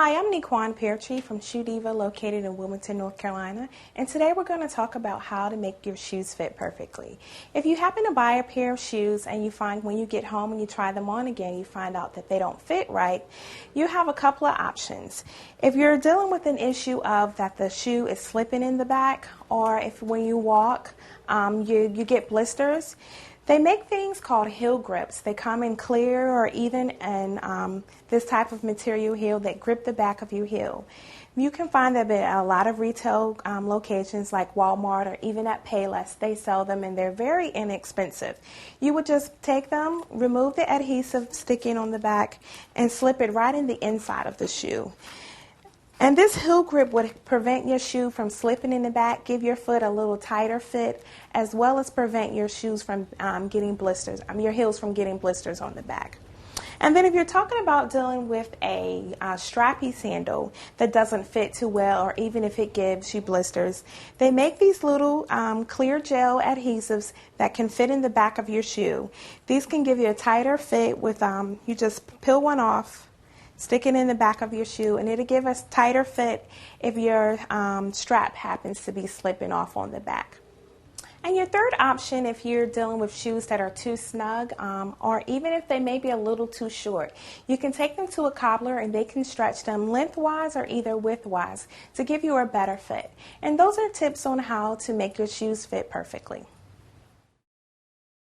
Hi, I'm Nequan Peartree from Shoe Diva located in Wilmington, North Carolina, and today we're going to talk about how to make your shoes fit perfectly. If you happen to buy a pair of shoes and you find when you get home and you try them on again, you find out that they don't fit right, you have a couple of options. If you're dealing with an issue of that the shoe is slipping in the back, or if when you walk you get blisters, they make things called heel grips. They come in clear or even in this type of material heel that grip the back of your heel. You can find them at a lot of retail locations like Walmart or even at Payless. They sell them and they're very inexpensive. You would just take them, remove the adhesive sticking on the back, and slip it right in the inside of the shoe. And this heel grip would prevent your shoe from slipping in the back, give your foot a little tighter fit, as well as prevent your shoes from getting blisters, your heels from getting blisters on the back. And then if you're talking about dealing with a strappy sandal that doesn't fit too well, or even if it gives you blisters, they make these little clear gel adhesives that can fit in the back of your shoe. These can give you a tighter fit with, you just peel one off, stick it in the back of your shoe, and it'll give us tighter fit if your strap happens to be slipping off on the back. And your third option, if you're dealing with shoes that are too snug, or even if they may be a little too short, you can take them to a cobbler and they can stretch them lengthwise or either widthwise to give you a better fit. And those are tips on how to make your shoes fit perfectly.